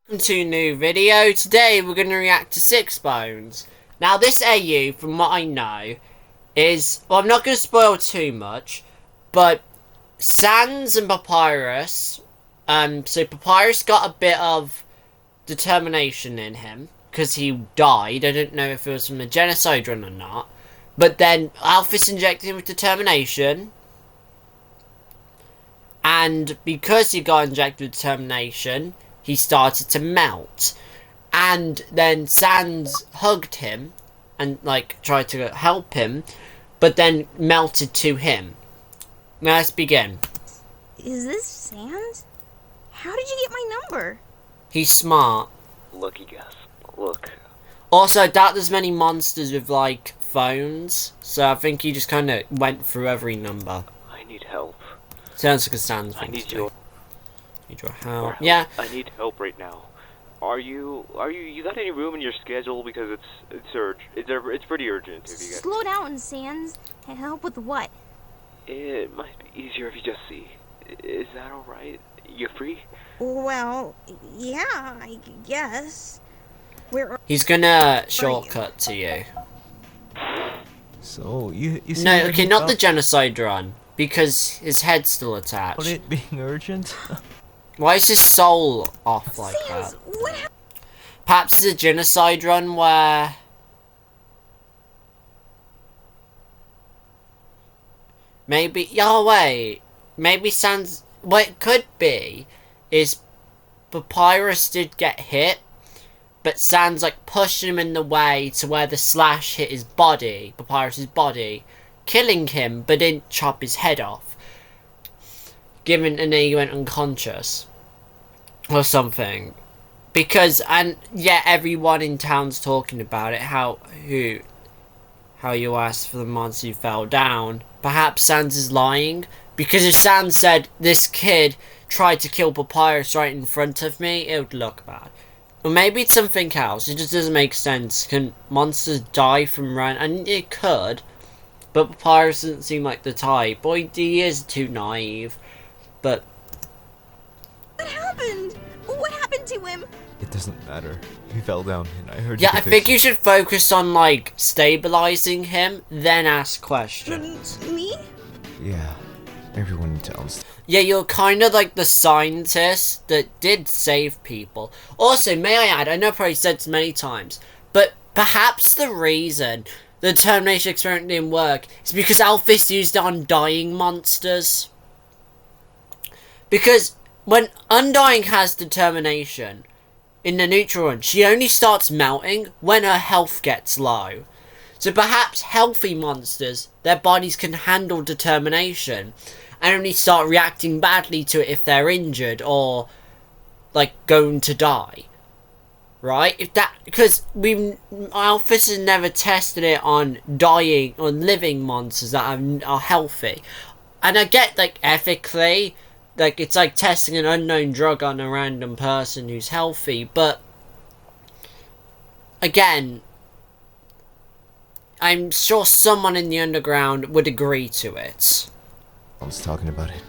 Welcome to a new video. Today we're going to react to Sixbones. Now this AU, from what I know, is... Well, I'm not going to spoil too much, but Sans and Papyrus... So Papyrus got a bit of determination in him, because he died. I don't know if it was from a genocide run or not. But then Alphys injected him with determination. And because he got injected with determination, he started to melt. And then Sans hugged him and, tried to help him, but then melted to him. Now, let's begin. Is this Sans? How did you get my number? He's smart. Lucky guess. Look. Also, I doubt there's many monsters with, phones. So I think he just kind of went through every number. I need help. Sounds like a Sans thing. I need your... Need your help. Yeah. I need help right now. You got any room in your schedule, because it's pretty urgent if you get... Slow down, Sans. Help with what? It might be easier if you just see. Is that alright? You free? Well, yeah, I guess. He's gonna shortcut to you. So, you see... No, okay, not the genocide run. Because his head's still attached. About it being urgent? Why is his soul off like Sans, that? what happened? Perhaps it's a genocide run where... Maybe... Oh, wait. Maybe Sans... What it could be is Papyrus did get hit, but Sans, pushed him in the way to where the slash hit his body, Papyrus's body, killing him, but didn't chop his head off. And then he went unconscious. Or something. Because, and yeah, everyone in town's talking about it, how you asked for the monster who fell down. Perhaps Sans is lying. Because if Sans said, this kid tried to kill Papyrus right in front of me, it would look bad. Or maybe it's something else. It just doesn't make sense. Can monsters die from run? And it could. But Papyrus doesn't seem like the type. Boy, he is too naive. But... What happened? What happened to him? It doesn't matter. He fell down and I heard yeah, you I think you should focus on, stabilizing him, then ask questions. Me? Yeah, everyone in town's... Yeah, you're kind of like the scientist that did save people. Also, may I add, I know I've probably said this many times, but perhaps the reason the determination experiment didn't work is because Alphys used it on dying monsters. Because when Undying has determination in the neutral run, she only starts melting when her health gets low. So perhaps healthy monsters, their bodies can handle determination and only start reacting badly to it if they're injured or going to die. Right? Because Alphys has never tested it on dying, on living monsters that are healthy. And I get, ethically, it's like testing an unknown drug on a random person who's healthy, but again, I'm sure someone in the underground would agree to it. I was talking about it.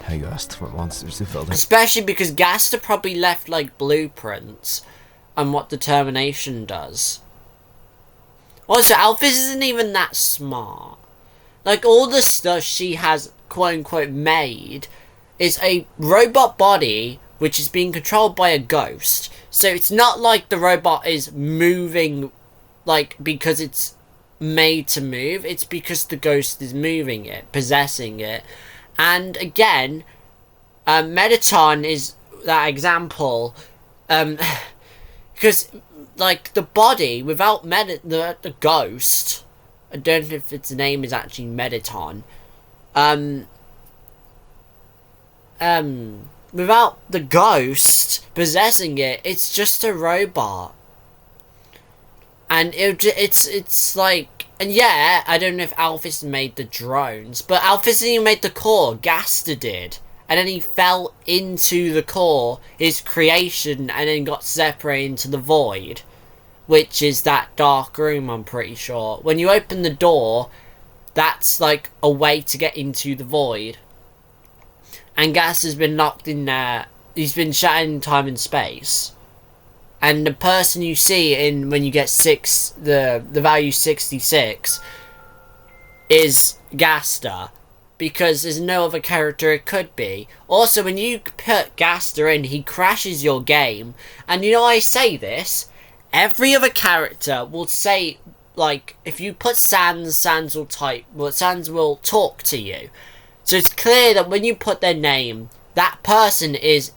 How you asked for monsters who fell down. Especially because Gaster probably left, blueprints on what determination does. Also, Alphys isn't even that smart. All the stuff she has, quote-unquote, made is a robot body which is being controlled by a ghost. So it's not like the robot is moving, because it's made to move. It's because the ghost is moving it, possessing it. And again, Mettaton is that example. Because, the body, without the ghost, I don't know if its name is actually Mettaton, without the ghost possessing it, it's just a robot. And and yeah, I don't know if Alphys made the drones, but Alphys didn't even make the core, Gaster did. And then he fell into the core, his creation, and then got separated into the void. Which is that dark room, I'm pretty sure. When you open the door, that's a way to get into the void. And Gas has been locked in there. He's been shut in time and space. And the person you see in when you get the value 66 is Gaster, because there's no other character it could be. Also, when you put Gaster in, he crashes your game. And you know I say this, every other character will say, like, if you put Sans, Sans will talk to you. So it's clear that when you put their name, that person is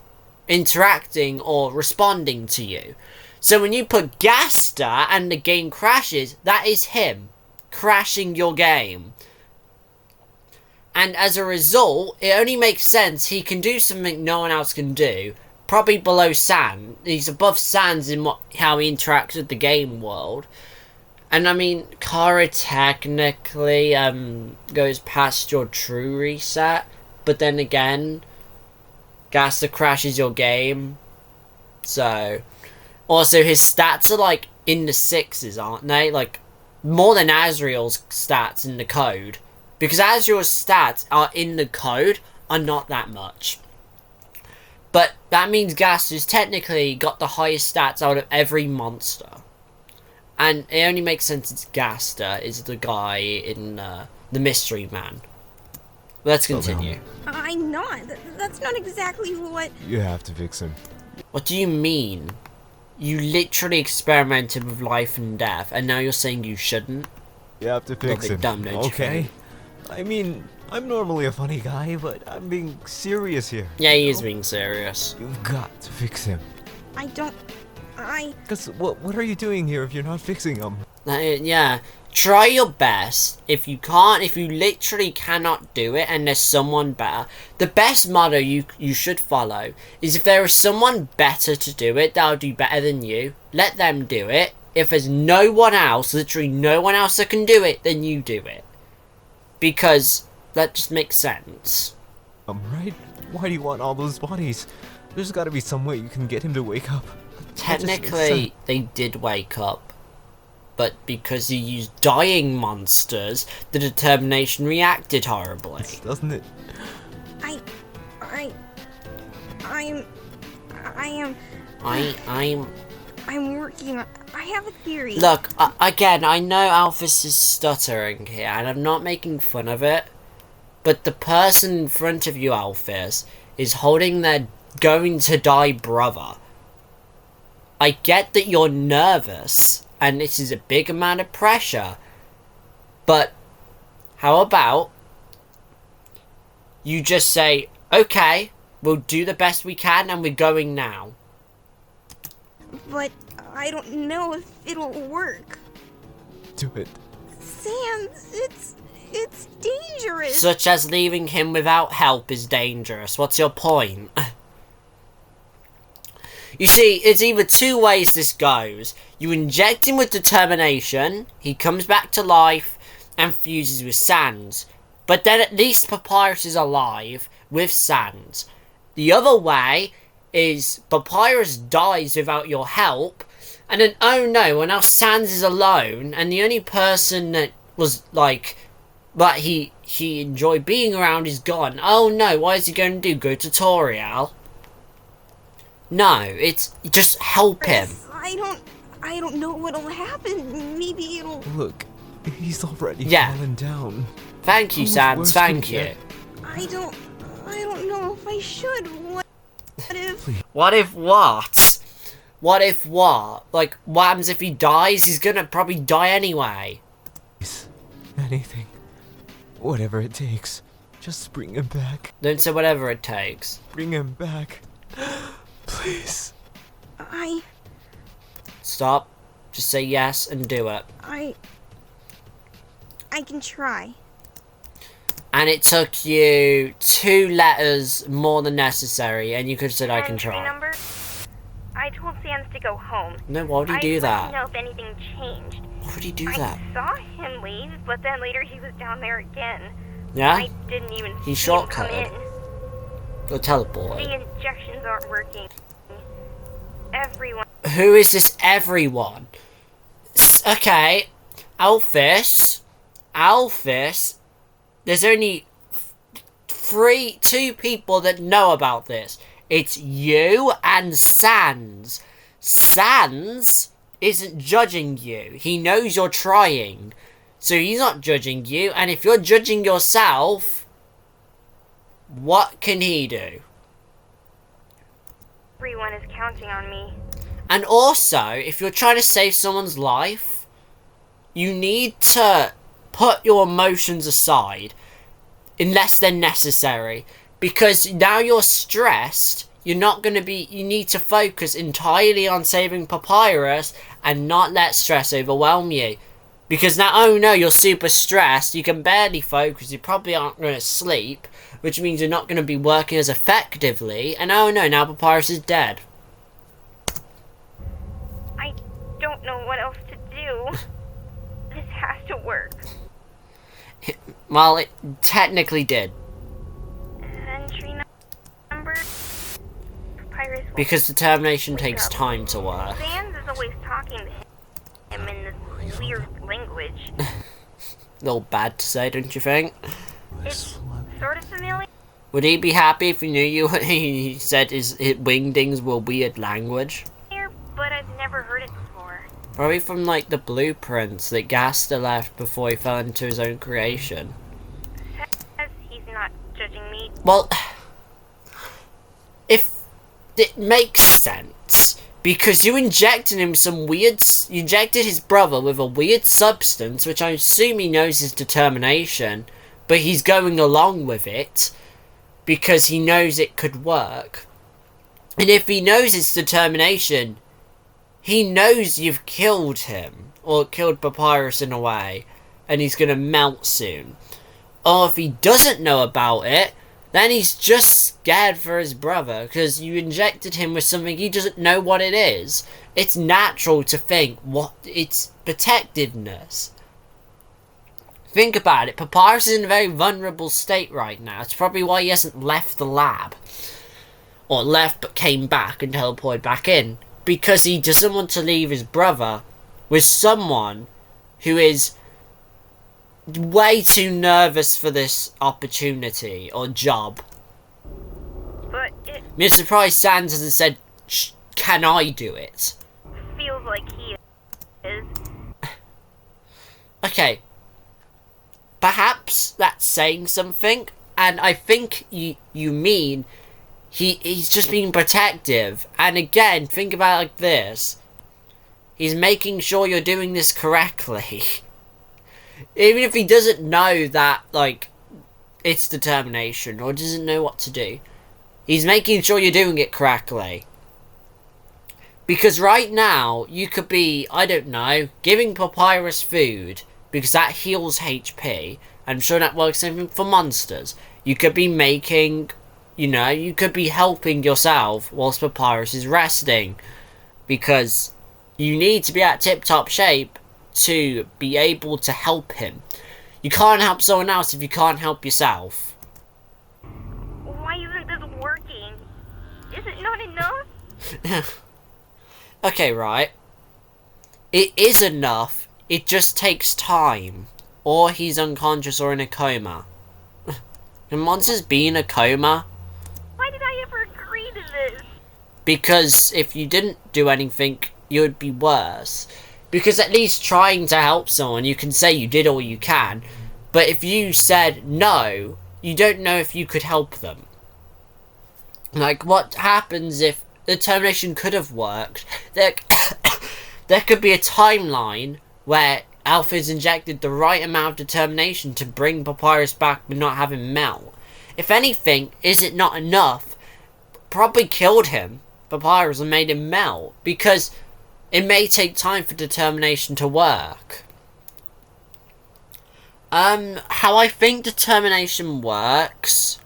interacting or responding to you. So when you put Gaster and the game crashes, that is him crashing your game. And as a result, it only makes sense he can do something no one else can do. Probably below Sans. He's above Sans in how he interacts with the game world. And I mean, Kara technically goes past your true reset. But then again, Gaster crashes your game. So, also his stats are like in the 6s, aren't they? Like, more than Azriel's stats in the code. Because Azriel's stats are in the code are not that much. But that means Gaster's technically got the highest stats out of every monster. And it only makes sense it's Gaster is the guy in the Mystery Man. Let's continue. I'm not. That's not exactly what... You have to fix him. What do you mean? You literally experimented with life and death, and now you're saying you shouldn't? You have to fix him. Dumb, don't you okay? think? I mean, I'm normally a funny guy, but I'm being serious here. Yeah, he is being serious. You've got to fix him. I don't... Because what are you doing here if you're not fixing him? Yeah, try your best. If you can't, if you literally cannot do it and there's someone better, the best motto you should follow is if there is someone better to do it, that'll do better than you, let them do it. If there's no one else, literally no one else that can do it, then you do it. Because that just makes sense. Right? Why do you want all those bodies? There's gotta be some way you can get him to wake up. Technically, they did wake up. But because you used dying monsters, the determination reacted horribly. Doesn't it? I'm working on... I have a theory. Look, again, I know Alphys is stuttering here, and I'm not making fun of it. But the person in front of you, Alphys, is holding their going-to-die brother. I get that you're nervous, and this is a big amount of pressure. But, how about you just say, okay, we'll do the best we can, and we're going now. But I don't know if it'll work. Do it. Sans, it's dangerous. Such as leaving him without help is dangerous. What's your point? You see, it's either two ways this goes. You inject him with determination, he comes back to life, and fuses with Sans. But then at least Papyrus is alive with Sans. The other way is Papyrus dies without your help, and then, oh no, well now Sans is alone, and the only person that was, like, that he enjoyed being around is gone. Oh no, what is he going to do? Go tutorial? No, it's just help him. I don't know what'll happen. Maybe it'll... Look, he's already Yeah. fallen down. Thank you, How much Sans, worse thank could it you. get? I don't know if I should. What if... What if what? What if what? Like, what happens if he dies? He's gonna probably die anyway. Please, anything. Whatever it takes. Just bring him back. Don't say whatever it takes. Bring him back. Please. Stop. Just say yes and do it. I can try. And it took you 2 letters more than necessary, and you could have said I can Entry try. number? I told Sans to go home. No, why would he do I that? didn't know if anything changed. Why would he do I that? saw him leave, but then later he was down there again. Yeah? I didn't even He see him come shortcutted. in. Or teleported. The injections aren't working. Everyone. Who is this everyone? Okay, Alphys, there's only 2 people that know about this. It's you and Sans. Sans isn't judging you. He knows you're trying. So he's not judging you. And if you're judging yourself, what can he do? Everyone is counting on me. And also, if you're trying to save someone's life, you need to put your emotions aside unless they're necessary. Because now you're stressed, you're not going to be... You need to focus entirely on saving Papyrus and not let stress overwhelm you. Because now, oh no, you're super stressed, you can barely focus, you probably aren't going to sleep, which means you're not going to be working as effectively, and oh no, now Papyrus is dead. I don't know what else to do. This has to work. Well, it technically did. Entry number. Papyrus will Because determination wake takes up. time to work. Sans is always talking to him in this weird language. A little bad to say, don't you think? It's sort of familiar, Would he be happy if he knew you? He said his wingdings were weird language? but I've never heard it before. Probably from, like, the blueprints that Gaster left before he fell into his own creation. Says he's not judging me. Well, if it makes sense, because you injected him some weird... You injected his brother with a weird substance, which I assume he knows is determination, but he's going along with it because he knows it could work. And if he knows it's determination, he knows you've killed him, or killed Papyrus in a way, and he's gonna melt soon. Or if he doesn't know about it, then he's just scared for his brother, because you injected him with something he doesn't know what it is. It's natural to think, what, it's protectiveness. Think about it, Papyrus is in a very vulnerable state right now. It's probably why he hasn't left the lab. Or left but came back and teleported back in. Because he doesn't want to leave his brother with someone who is way too nervous for this opportunity or job. But it I'm surprised Sans hasn't said, can I do it? feels like he is. Okay. Perhaps that's saying something, and I think you mean he's just being protective. And again, think about it like this. He's making sure you're doing this correctly. Even if he doesn't know that, like, it's determination, or doesn't know what to do. He's making sure you're doing it correctly. Because right now, you could be, I don't know, giving Papyrus food, because that heals HP. I'm sure that works same thing for monsters. You could be making, you know, you could be helping yourself whilst Papyrus is resting. Because you need to be at tip-top shape to be able to help him. You can't help someone else if you can't help yourself. Why isn't this working? Is it not enough? Okay, right. It is enough. It just takes time. Or he's unconscious or in a coma. Can monsters be in a coma? Why did I ever agree to this? Because if you didn't do anything, you would be worse. Because at least trying to help someone, you can say you did all you can. But if you said no, you don't know if you could help them. Like, what happens if determination could have worked? There could be a timeline where Alpha's injected the right amount of determination to bring Papyrus back but not have him melt. If anything, is it not enough? Probably killed him, Papyrus, and made him melt. Because it may take time for determination to work. How I think determination works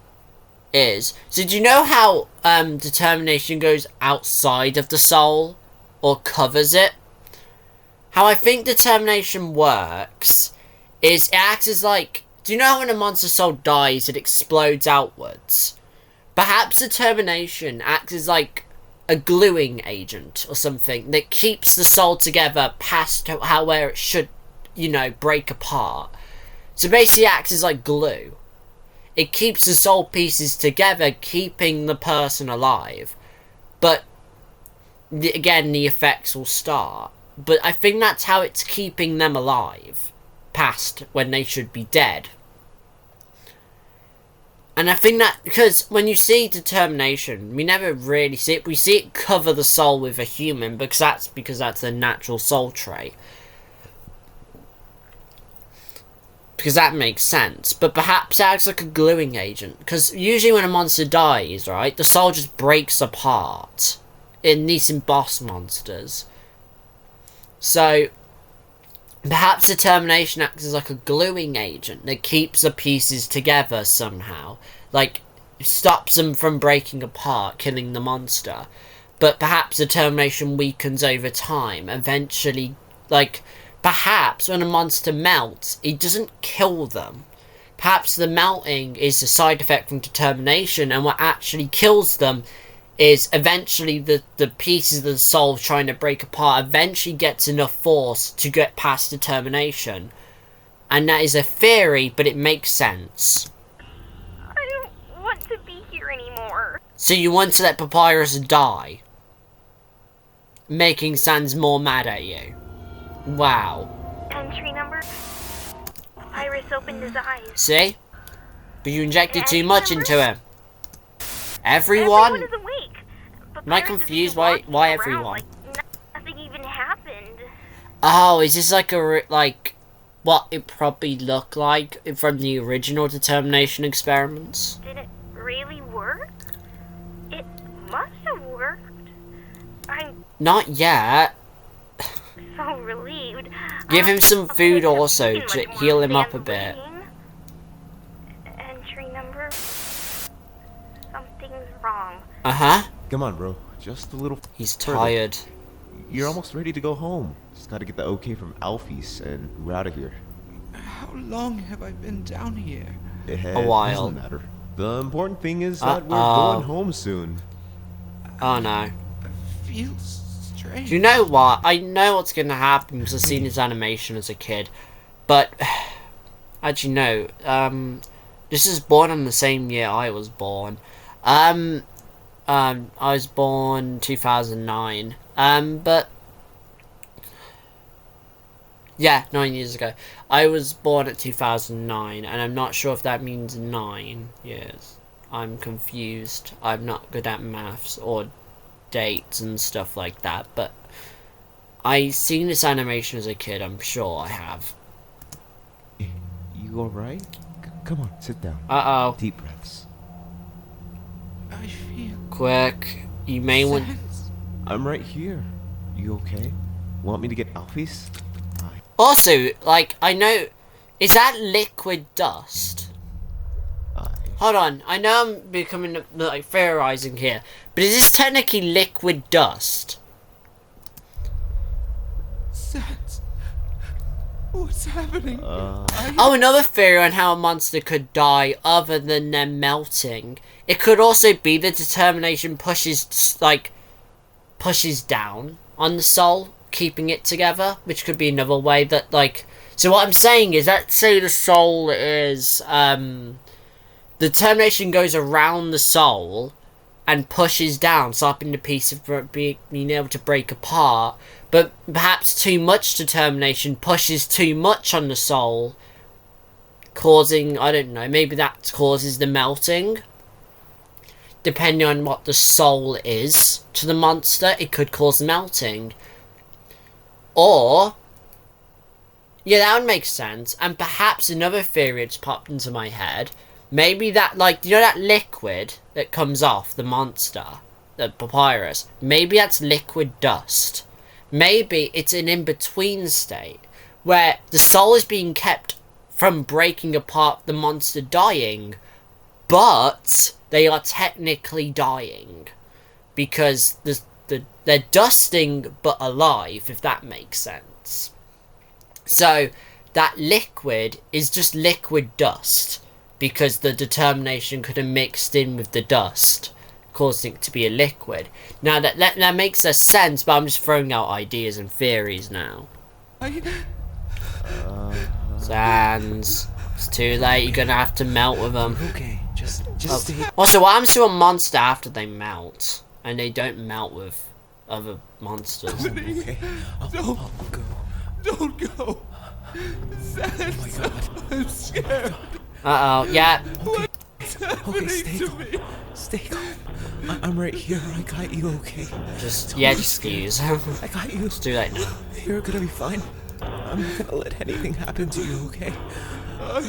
is... So do you know how determination goes outside of the soul? Or covers it? How I think determination works is it acts as like... Do you know how when a monster soul dies it explodes outwards? Perhaps determination acts as like a gluing agent or something that keeps the soul together past how where it should, you know, break apart. So basically it acts as like glue. It keeps the soul pieces together, keeping the person alive. But again, the effects will start. But I think that's how it's keeping them alive, past when they should be dead. And I think that, because when you see determination, we never really see it. We see it cover the soul with a human, because that's a natural soul trait. Because that makes sense. But perhaps it acts like a gluing agent. Because usually when a monster dies, right, the soul just breaks apart. At least in boss monsters. So, perhaps determination acts as like a gluing agent that keeps the pieces together somehow. Like, stops them from breaking apart, killing the monster. But perhaps determination weakens over time. Eventually, like, perhaps when a monster melts, it doesn't kill them. Perhaps the melting is a side effect from determination, and what actually kills them is eventually the pieces of the soul trying to break apart eventually gets enough force to get past determination. And that is a theory, but it makes sense. I don't want to be here anymore. So you want to let Papyrus die? Making Sans more mad at you. Wow. Entry number? Iris opened his eyes. See? But you injected too much into him. Everyone Everyone? is awake. Am I Papyrus is confused? just Why walking around everyone? Like nothing even happened. Oh, is this like like what it probably looked like from the original determination experiments? Did it really work? It must have worked. I'm Not yet. so relieved. Give him some I'll food wake up also feeling to like more heal him up a than bit. waiting. Entry number. Something's wrong. Uh-huh. Come on, bro. Just a little. He's further. tired. You're almost ready to go home. Just gotta get the okay from Alphys, and we're out of here. How long have I been down here? It while. doesn't matter. The important thing is that we're Uh-oh. going home soon. Oh no. Feels strange. Do you know what? I know what's gonna happen because I've seen his animation as a kid. But actually no. This is born on the same year I was born. I was born 2009. But yeah, 9 years ago. I was born at 2009, and I'm not sure if that means 9 years. I'm confused. I'm not good at maths or dates and stuff like that, but I seen this animation as a kid, I'm sure I have. You alright? Come on, sit down. Uh-oh. Deep breaths. I feel Quick. You may want... sense. I'm right here. You okay? Want me to get Alphys? Also, like, I know... Is that liquid dust? Hold on. I know I'm becoming, like, theorizing here. But is this technically liquid dust? Sense. What's happening? Oh, another theory on how a monster could die other than them melting. It could also be the determination pushes, like, pushes down on the soul, keeping it together, which could be another way that, like... So what I'm saying is, let's say the soul is, the determination goes around the soul and pushes down, stopping the piece of being able to break apart, but perhaps too much determination pushes too much on the soul, causing, I don't know, maybe that causes the melting. Depending on what the soul is to the monster, it could cause melting. Or, yeah, that would make sense. And perhaps another theory that's popped into my head, maybe that, like, you know that liquid that comes off the monster, the papyrus, maybe that's liquid dust. Maybe it's an in-between state, where the soul is being kept from breaking apart the monster dying, but they are technically dying. Because they're dusting but alive, if that makes sense. So, that liquid is just liquid dust, because the determination could have mixed in with the dust, causing it to be a liquid. Now, that makes sense, but I'm just throwing out ideas and theories now. Sans. It's too late, you're gonna have to melt with them. Okay, just stay. Also, what happens to a monster after they melt? And they don't melt with other monsters. Okay. I'll go. Don't go. Sans, my God. I'm scared. Uh-oh, yeah. Okay, stay calm. I'm right here. I got you, okay? Just, Don't be excuse. I got you. It's too late now. You're gonna be fine. I'm not gonna let anything happen to you, okay? I'm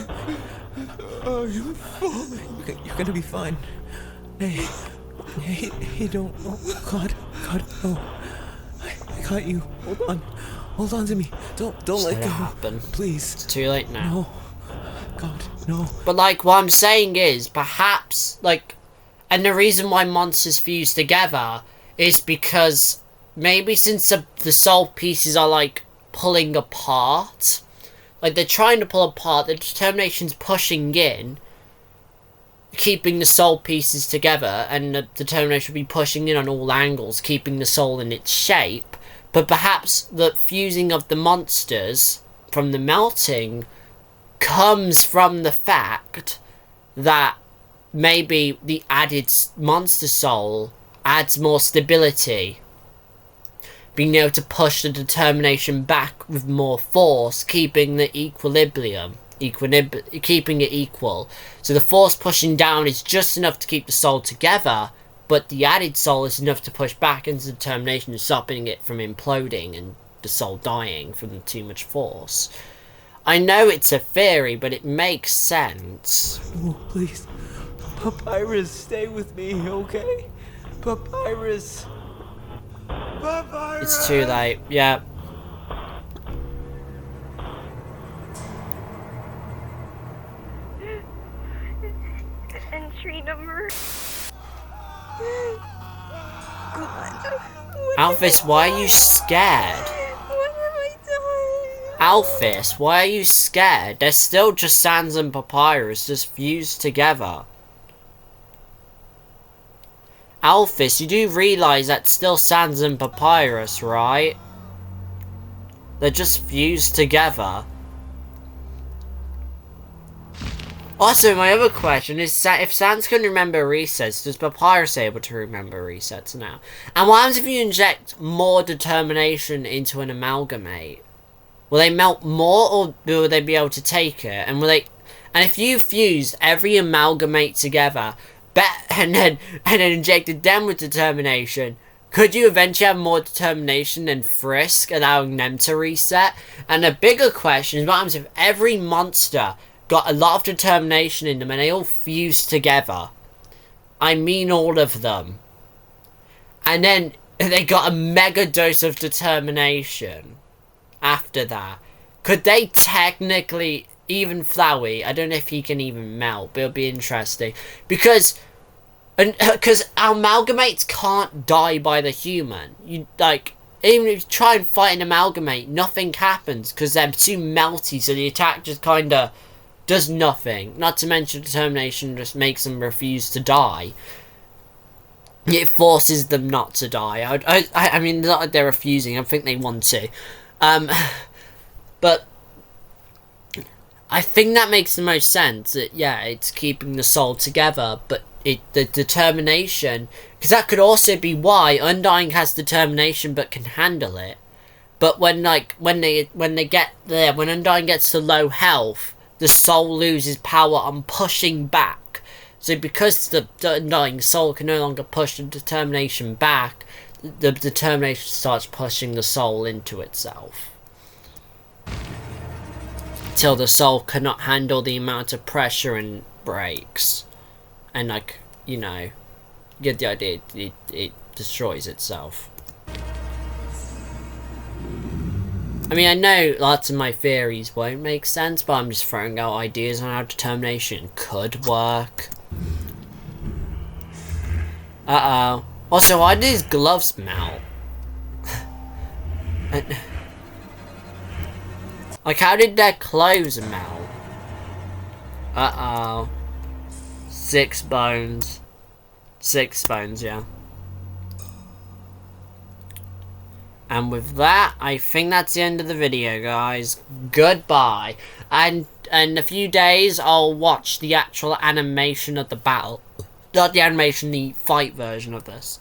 falling. You're gonna be fine. Hey, don't. Oh, God, no. I got you. Hold on to me. Don't let let go. it happen. Please. It's too late now. No. God, no. But, like, what I'm saying is, perhaps, like, and the reason why monsters fuse together is because maybe since the soul pieces are, like, pulling apart, like, they're trying to pull apart, the determination's pushing in, keeping the soul pieces together, and the determination will be pushing in on all angles, keeping the soul in its shape. But perhaps the fusing of the monsters from the melting comes from the fact that maybe the added monster soul adds more stability, being able to push the determination back with more force, keeping the equilibrium, keeping it equal. So the force pushing down is just enough to keep the soul together, but the added soul is enough to push back into the determination and stopping it from imploding and the soul dying from too much force. I know it's a theory, but it makes sense. Oh, please. Papyrus, stay with me, okay? Papyrus. It's too late. Yeah. Entry number. God. Alphys, why are you scared? What have I done? Alphys, why are you scared? They're still just Sans and Papyrus, just fused together. Alphys, you do realise that's still Sans and Papyrus, right? They're just fused together. Also, my other question is, if Sans can remember resets, does Papyrus able to remember resets now? And what happens if you inject more determination into an amalgamate? Will they melt more, or will they be able to take it? And will they? And if you fuse every amalgamate together, and then injected them with determination, could you eventually have more determination than Frisk, allowing them to reset? And a bigger question is, what happens if every monster got a lot of determination in them and they all fused together? I mean all of them. And then they got a mega dose of determination after that. Could they technically, even Flowey, I don't know if he can even melt, but it'll be interesting. Because amalgamates can't die by the human. You, like, even if you try and fight an amalgamate, nothing happens because they're too melty, so the attack just kinda does nothing. Not to mention determination just makes them refuse to die. It forces them not to die. I mean, not like they're refusing. I think they want to. But I think that makes the most sense. That, yeah, it's keeping the soul together, but the determination, because that could also be why Undying has determination but can handle it. But when they get there, when Undying gets to low health, the soul loses power on pushing back. So because the Undying soul can no longer push the determination back, the determination starts pushing the soul into itself. Till the soul cannot handle the amount of pressure and breaks. And, like, you know, get the idea, it destroys itself. I mean, I know lots of my theories won't make sense, but I'm just throwing out ideas on how determination could work. Uh-oh. Also, why did his gloves melt? Like, how did their clothes melt? Uh-oh. Sixbones. Sixbones, yeah. And with that, I think that's the end of the video, guys. Goodbye. And in a few days, I'll watch the actual animation of the battle. Not the animation, the fight version of this.